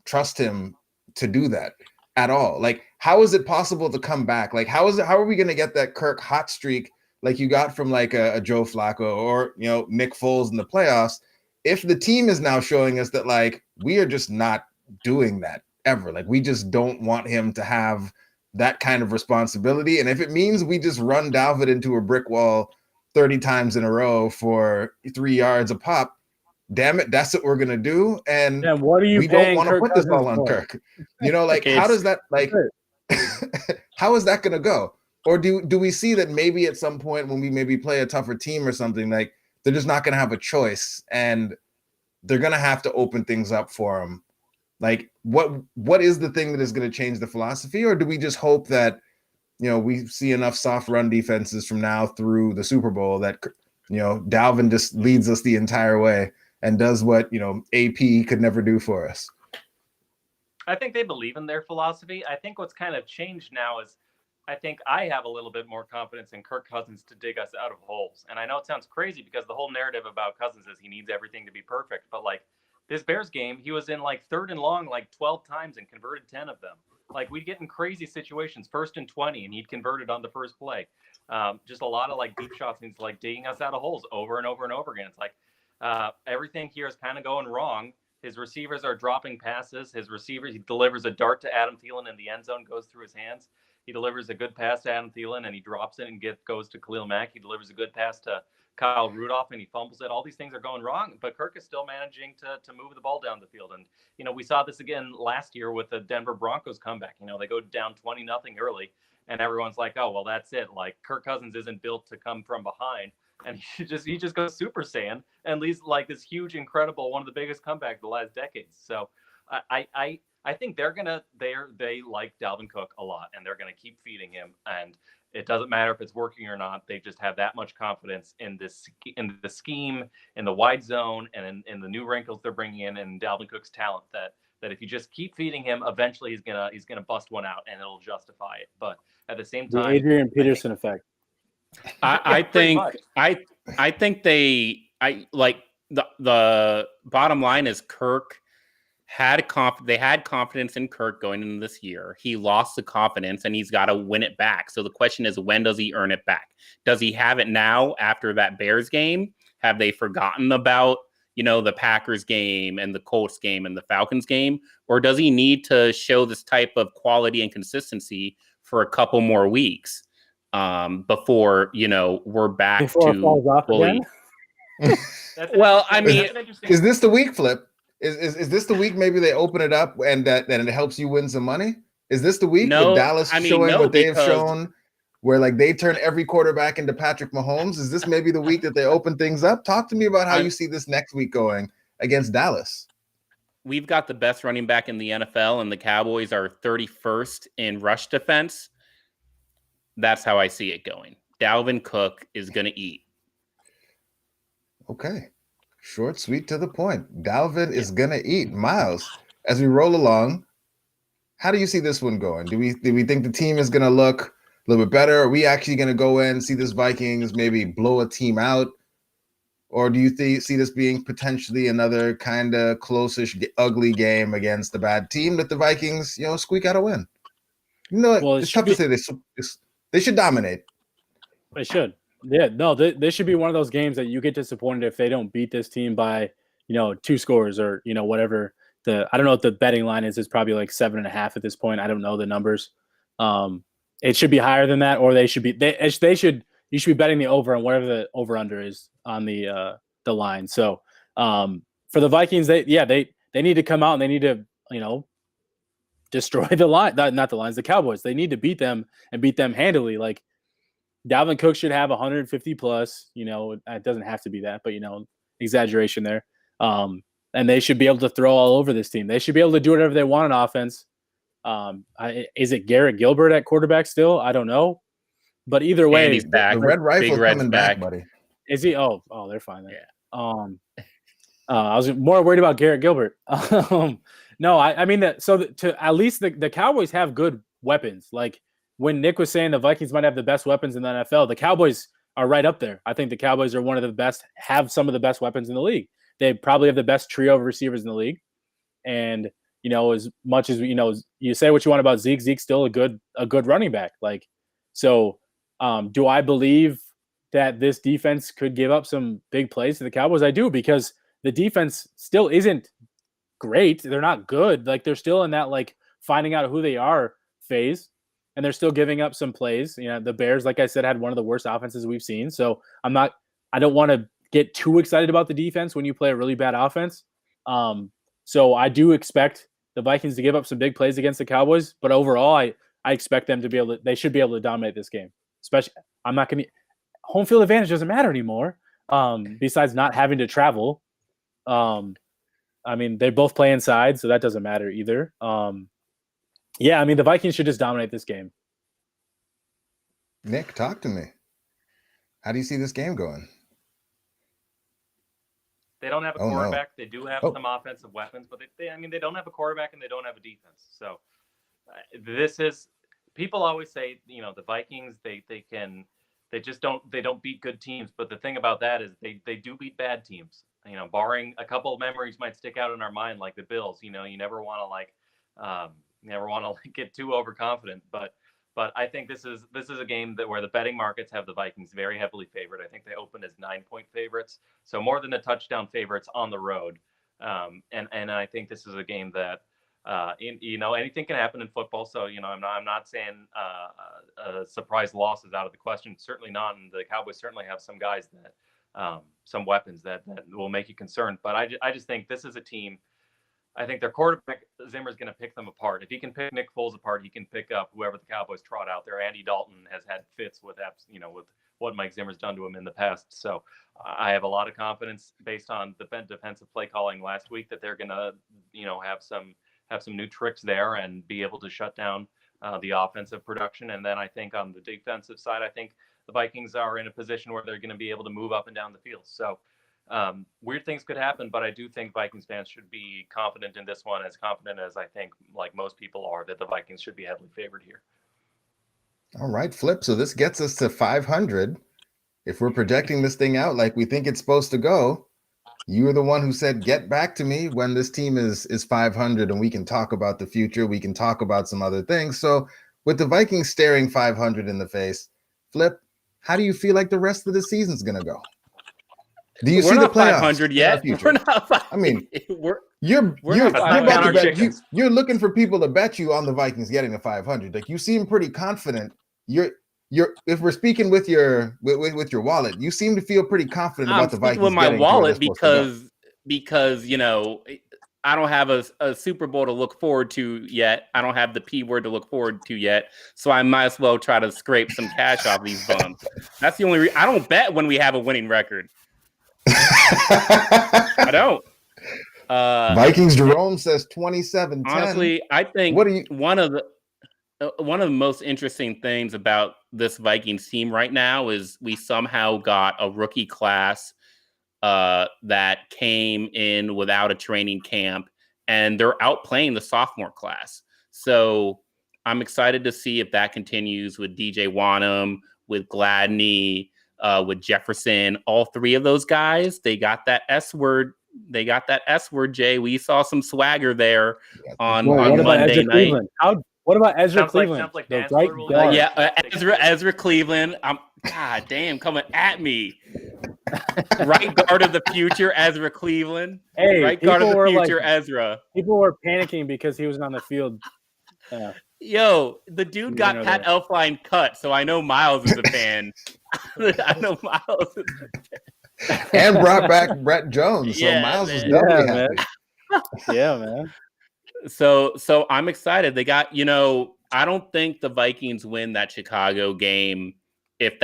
trust him to do that at all? Like, how is it possible to come back? Like, how are we going to get that Kirk hot streak like you got from like a Joe Flacco or, you know, Nick Foles in the playoffs, if the team is now showing us that like we are just not doing that ever? Like we just don't want him to have that kind of responsibility. And if it means we just run Dalvin into a brick wall 30 times in a row for 3 yards a pop, damn it, that's what we're gonna do. And what are you we don't want to put this all Cousins on for? Kirk. You know, like how does that like how is that gonna go? Or do we see that maybe at some point when we maybe play a tougher team or something, like they're just not gonna have a choice and they're gonna have to open things up for them? Like what is the thing that is going to change the philosophy? Or do we just hope that, you know, we see enough soft run defenses from now through the Super Bowl that, you know, Dalvin just leads us the entire way and does what, you know, AP could never do for us? I think they believe in their philosophy. I think what's kind of changed now is I think I have a little bit more confidence in Kirk Cousins to dig us out of holes. And I know it sounds crazy because the whole narrative about Cousins is he needs everything to be perfect. But like this Bears game, he was in like 3rd and long like 12 times and converted 10 of them. Like we'd get in crazy situations, 1st and 20, and he'd converted on the first play. Just a lot of like deep shots and he's like digging us out of holes over and over and over again. It's like everything here is kind of going wrong. His receivers are dropping passes. He delivers a dart to Adam Thielen in the end zone, goes through his hands. He delivers a good pass to Adam Thielen, and he drops it and goes to Khalil Mack. He delivers a good pass to Kyle Rudolph, and he fumbles it. All these things are going wrong, but Kirk is still managing to move the ball down the field. And, we saw this again last year with the Denver Broncos comeback. They go down 20-0 early, and everyone's like, oh, well, that's it. Like, Kirk Cousins isn't built to come from behind. And he just goes Super Saiyan and leads like this huge, incredible, one of the biggest comebacks of the last decades. So I think they like Dalvin Cook a lot, and they're going to keep feeding him. And it doesn't matter if it's working or not. They just have that much confidence in the scheme, in the wide zone, and in the new wrinkles they're bringing in, and Dalvin Cook's talent. That if you just keep feeding him, eventually he's gonna bust one out, and it'll justify it. But at the same time, the Adrian Peterson effect. I think the bottom line is Kirk they had confidence in Kirk going into this year. He lost the confidence, and he's got to win it back. So the question is, when does he earn it back? Does he have it now after that Bears game? Have they forgotten about, the Packers game and the Colts game and the Falcons game? Or does he need to show this type of quality and consistency for a couple more weeks before, we're back before to it falls off fully... again? Well, I mean, is this the week, Flip? Is this the week maybe they open it up and it helps you win some money? Is this the week with Dallas showing what they've shown, where like they turn every quarterback into Patrick Mahomes? Is this maybe the week that they open things up? Talk to me about how you see this next week going against Dallas. We've got the best running back in the NFL, and the Cowboys are 31st in rush defense. That's how I see it going. Dalvin Cook is going to eat. Okay. Short, sweet, to the point. Dalvin is going to eat. Myles, as we roll along, how do you see this one going? Do we think the team is going to look a little bit better? Are we actually going to go in, see this Vikings maybe blow a team out? Or do you see this being potentially another kind of close-ish, ugly game against the bad team that the Vikings, squeak out a win? It's tough to say they should dominate. They should. Yeah, no, this should be one of those games that you get disappointed if they don't beat this team by, 2 scores or, whatever. I don't know what the betting line is. It's probably like 7.5 at this point. I don't know the numbers. It should be higher than that, or you should be betting the over on whatever the over under is on the line. So for the Vikings, they need to come out and they need to, destroy the line, not the Lions, the Cowboys. They need to beat them and beat them handily. Like, Dalvin Cook should have 150 plus, it doesn't have to be that, but, exaggeration there. And they should be able to throw all over this team. They should be able to do whatever they want on offense. Is it Garrett Gilbert at quarterback still? I don't know. But either way, he's back. The Red Rifle coming back, buddy. Is he? Oh, they're fine then. Yeah. I was more worried about Garrett Gilbert. No, I mean that. So to at least the Cowboys have good weapons. Like, when Nick was saying the Vikings might have the best weapons in the NFL, the Cowboys are right up there. I think the Cowboys are one of the best, have some of the best weapons in the league. They probably have the best trio of receivers in the league. And, as much as, you say what you want about Zeke, Zeke's still a good running back. Like, so do I believe that this defense could give up some big plays to the Cowboys? I do, because the defense still isn't great. They're not good. Like, they're still in that, like, finding out who they are phase. And they're still giving up some plays. The Bears, like I said, had one of the worst offenses we've seen. So I don't want to get too excited about the defense when you play a really bad offense. So I do expect the Vikings to give up some big plays against the Cowboys. But overall, I expect them to they should be able to dominate this game. Especially, home field advantage doesn't matter anymore. Besides not having to travel. They both play inside, so that doesn't matter either. Yeah, the Vikings should just dominate this game. Nick, talk to me. How do you see this game going? They don't have a quarterback. No. They do have some offensive weapons, but they don't have a quarterback and they don't have a defense. So this is, people always say, the Vikings, they don't beat good teams. But the thing about that is they do beat bad teams. Barring a couple of memories might stick out in our mind, like the Bills. You never want to get too overconfident, but I think this is a game where the betting markets have the Vikings very heavily favored. I think they opened as 9-point favorites, so more than a touchdown favorites on the road. And I think this is a game that anything can happen in football. So, I'm not saying surprise loss is out of the question. Certainly not. And the Cowboys certainly have some guys that, some weapons that will make you concerned. But I just think this is a team. I think their quarterback Zimmer is going to pick them apart. If he can pick Nick Foles apart, he can pick up whoever the Cowboys trot out there. Andy Dalton has had fits with what Mike Zimmer's done to him in the past. So I have a lot of confidence based on the defensive play calling last week that they're going to, have some new tricks there and be able to shut down the offensive production. And then I think on the defensive side, I think the Vikings are in a position where they're going to be able to move up and down the field. So weird things could happen, but I do think Vikings fans should be confident in this one, as confident as I think, like most people are, that the Vikings should be heavily favored here. All right, Flip. So this gets us to 500. If we're projecting this thing out like we think it's supposed to go, you were the one who said, get back to me when this team is 500 and we can talk about the future. We can talk about some other things. So with the Vikings staring 500 in the face, Flip, how do you feel like the rest of the season's going to go? Do you see the playoffs? 500 yet. We're not 500. I mean, we're about to bet. You're looking for people to bet you on the Vikings getting to 500. Like, you seem pretty confident. You're if we're speaking with your wallet, you seem to feel pretty confident about the Vikings. With my wallet because I don't have a Super Bowl to look forward to yet. I don't have the P word to look forward to yet. So I might as well try to scrape some cash off these bums. That's the only reason. I don't bet when we have a winning record. I don't. Vikings Jerome says 27-10. Honestly, I think one of the most interesting things about this Vikings team right now is we somehow got a rookie class that came in without a training camp, and they're outplaying the sophomore class. So I'm excited to see if that continues with DJ Wanham, with Gladney, with Jefferson. All three of those guys, they got that S word. Jay. We saw some swagger there on Monday night. What about Ezra Cleveland? Sounds like right Ezra Cleveland. God damn, coming at me. Right guard of the future, Ezra Cleveland. Hey, right guard of the future, Ezra. People were panicking because he wasn't on the field. Yo, the dude got Pat Elflein cut, so I know Myles is a fan. I know Myles is a fan. And brought back Brett Jones, so Myles was doubly happy. Yeah, man. So I'm excited. They got, I don't think the Vikings win that Chicago game if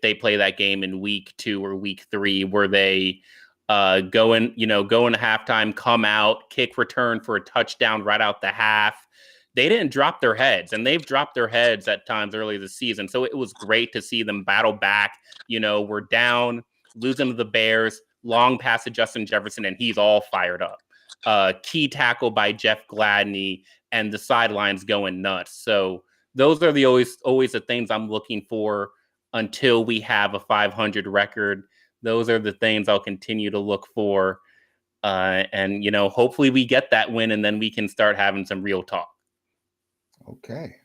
they play that game in week 2 or week 3, where they go in halftime, come out, kick return for a touchdown right out the half. They didn't drop their heads, and they've dropped their heads at times early this season. So it was great to see them battle back. We're down, losing to the Bears, long pass to Justin Jefferson, and he's all fired up. Key tackle by Jeff Gladney, and the sidelines going nuts. So those are the always the things I'm looking for until we have a 500 record. Those are the things I'll continue to look for. And hopefully we get that win, and then we can start having some real talk. Okay.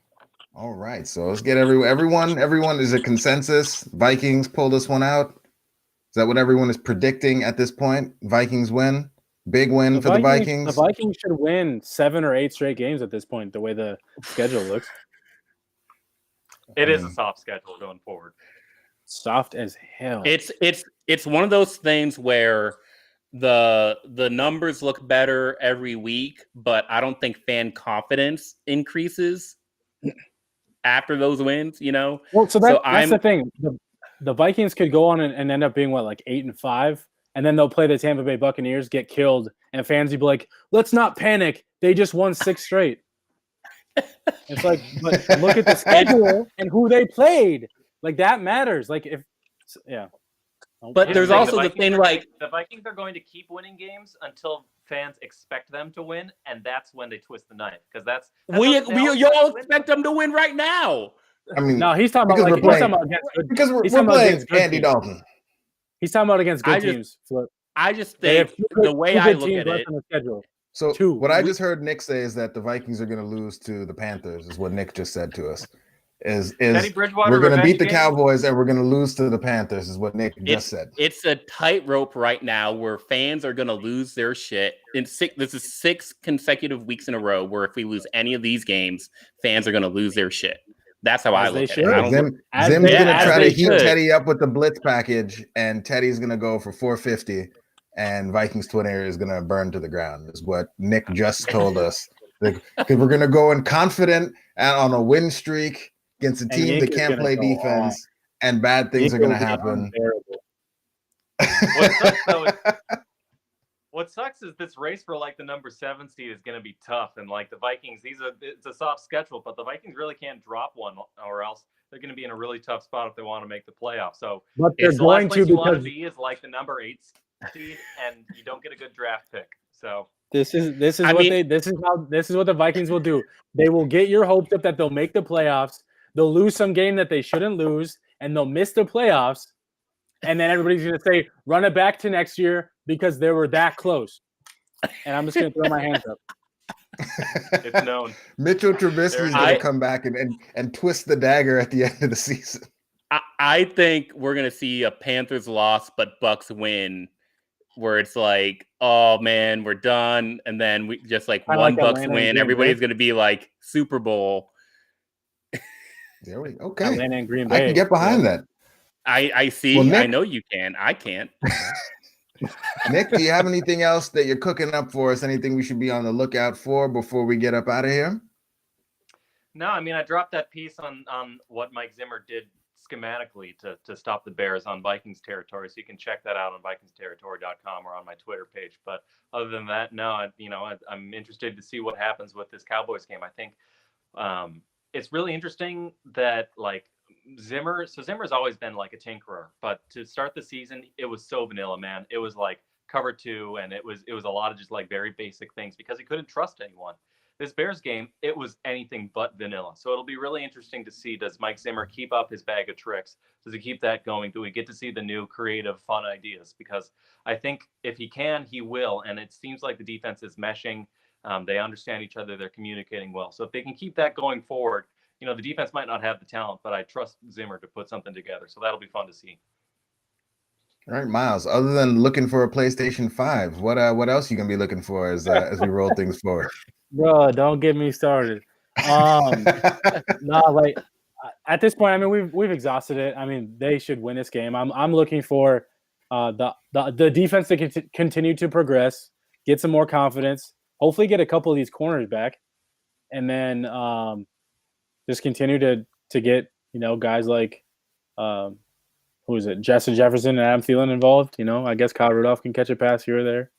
All right. So let's get everyone is a consensus. Vikings pull this one out. Is that what everyone is predicting at this point? Vikings win. Big win for the Vikings. The Vikings should win 7 or 8 straight games at this point, the way the schedule looks. It is a soft schedule going forward. Soft as hell. It's one of those things where the numbers look better every week, but I don't think fan confidence increases after those wins, Well, so that's the thing. The Vikings could go on and end up being 8-5. And then they'll play the Tampa Bay Buccaneers, get killed, and fans will be like, let's not panic. They just won 6 straight. It's like, but look at the schedule and who they played. That matters. But there's also the thing, the Vikings are going to keep winning games until fans expect them to win, and that's when they twist the knife. Because that's we all expect them to win right now. I mean, no, he's talking about because we're playing Andy Dalton. He's talking about against good teams. I just think the way I look at it. So what I just heard Nick say is that the Vikings are going to lose to the Panthers, is what Nick just said to us. is Teddy Bridgewater we're going to beat the revenge game? Cowboys and we're going to lose to the Panthers, is what Nick just said. It's a tightrope right now where fans are going to lose their shit. This is 6 consecutive weeks in a row where if we lose any of these games, fans are going to lose their shit. That's how I look at it. Zim's going to try to heat Teddy up with the blitz package, and Teddy's going to go for 450, and Vikings Twitter is going to burn to the ground, is what Nick just told us. Because we're going to go in confident and on a win streak against a team that can't play defense, and bad things are going to happen. What sucks is this race for like the number 7 seed is going to be tough, and like the Vikings, it's a soft schedule, but the Vikings really can't drop one, or else they're going to be in a really tough spot if they want to make the playoffs. So, but they're the going last place to you want to because be is like the number 8 seed, and you don't get a good draft pick. So this is what the Vikings will do. They will get your hopes up that they'll make the playoffs. They'll lose some game that they shouldn't lose, and they'll miss the playoffs. And then everybody's going to say, run it back to next year because they were that close. And I'm just going to throw my hands up. It's known. Mitchell Trubisky is going to come back and twist the dagger at the end of the season. I think we're going to see a Panthers loss, but Bucks win, where it's like, oh, man, we're done. And then we just like one Bucks win. Everybody's going to be like Super Bowl. There we go. Okay. Atlanta and Green Bay. I can get behind that. I see. Well, Nick, I know you can. I can't. Nick, do you have anything else that you're cooking up for us? Anything we should be on the lookout for before we get up out of here? No, I mean, I dropped that piece on what Mike Zimmer did schematically to stop the Bears on Vikings territory. So you can check that out on vikingsterritory.com or on my Twitter page. But other than that, no, I'm interested to see what happens with this Cowboys game. I think it's really interesting that like Zimmer's always been like a tinkerer, but to start the season, it was so vanilla, man. It was like cover 2, and it was a lot of just like very basic things because he couldn't trust anyone. This Bears game, it was anything but vanilla. So it'll be really interesting to see, does Mike Zimmer keep up his bag of tricks? Does he keep that going? Do we get to see the new creative, fun ideas? Because I think if he can, he will. And it seems like the defense is meshing. They understand each other. They're communicating well. So if they can keep that going forward, the defense might not have the talent, but I trust Zimmer to put something together. So that'll be fun to see. All right, Myles, other than looking for a PlayStation 5, what else you going to be looking for as we roll things forward? Bro, don't get me started. No, like at this point, I mean, we've exhausted it. I mean, they should win this game. I'm looking for the defense to continue to progress, get some more confidence, hopefully get a couple of these corners back, and then just continue to get guys like who is it, Justin Jefferson and Adam Thielen involved. I guess Kyle Rudolph can catch a pass here or there.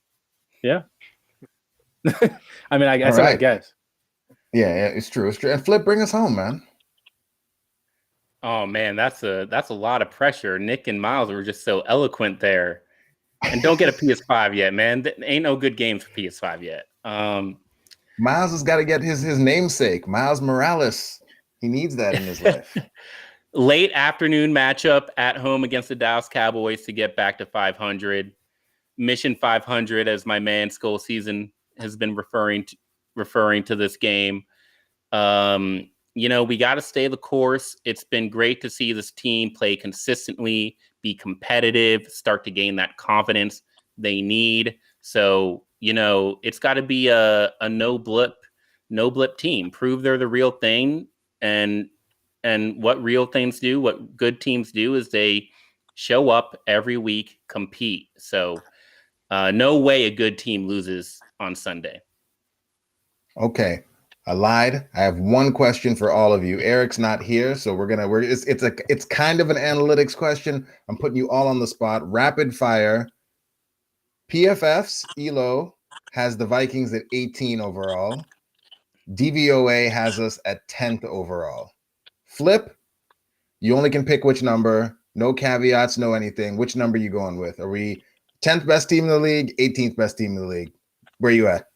Yeah. I mean, I guess. Right. I guess. Yeah, it's true. It's true. And Flip, bring us home, man. Oh man, that's a lot of pressure. Nick and Myles were just so eloquent there. And don't get a PS5 yet, man. Ain't no good games for PS5 yet. Myles has got to get his namesake, Myles Morales. He needs that in his life. Late afternoon matchup at home against the Dallas Cowboys to get back to 500. Mission 500, as my man Skull Season has been referring to this game. We got to stay the course. It's been great to see this team play consistently, be competitive, start to gain that confidence they need. So, it's got to be a no blip team. Prove they're the real thing. And what real things do, what good teams do, is they show up every week, compete. So no way a good team loses on Sunday. Okay. I lied. I have one question for all of you. Eric's not here, so it's kind of an analytics question. I'm putting you all on the spot. Rapid fire. PFF's ELO has the Vikings at 18 overall. DVOA has us at 10th overall. Flip, you only can pick which number. No caveats, no anything. Which number are you going with? Are we 10th best team in the league, 18th best team in the league? Where are you at?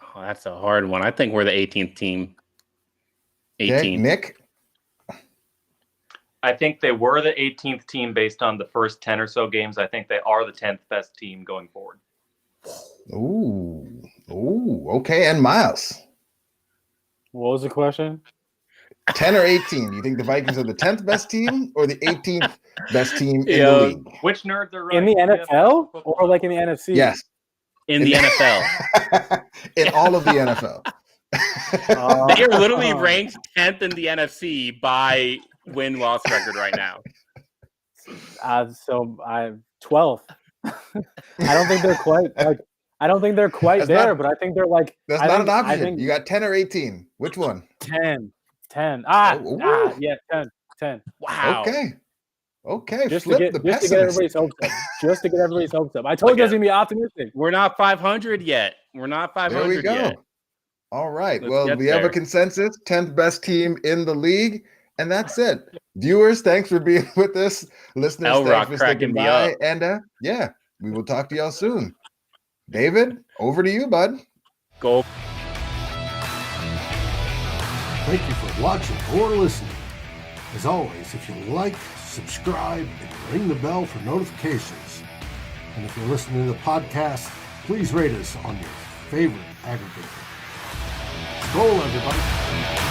Oh, that's a hard one. I think we're the 18th team. 18. Okay, Nick? I think they were the 18th team based on the first 10 or so games. I think they are the 10th best team going forward. Ooh, okay. And Myles? What was the question? 10 or 18? Do you think the Vikings are the 10th best team or the 18th best team in the league? Which nerds are right? In the NFL or like in the NFC? Yes. In the NFL. In all of the NFL. They are literally ranked 10th in the NFC by win-loss record right now. So I'm 12th. I don't think they're quite like. I don't think they're quite That's there, not- but I think they're like. That's I not think, an option. I think You got 10 or 18. Which one? 10. Yeah, 10. Wow. Okay. Just Flip to the get everybody's hopes up. Just to get everybody's hopes up. I told you I was gonna be optimistic. We're not 500 yet. We're not 500 There we go. yet. All right. Let's Well, get we have a there. consensus, 10th best team in the league, and that's it. Viewers, thanks for being with us. Listeners, L-Rock thanks for cracking sticking me by. up. And yeah, we will talk to y'all soon. David, over to you, bud. Go. Thank you for watching or listening. As always, if you like, subscribe, and ring the bell for notifications. And if you're listening to the podcast, please rate us on your favorite aggregator. Skol, everybody.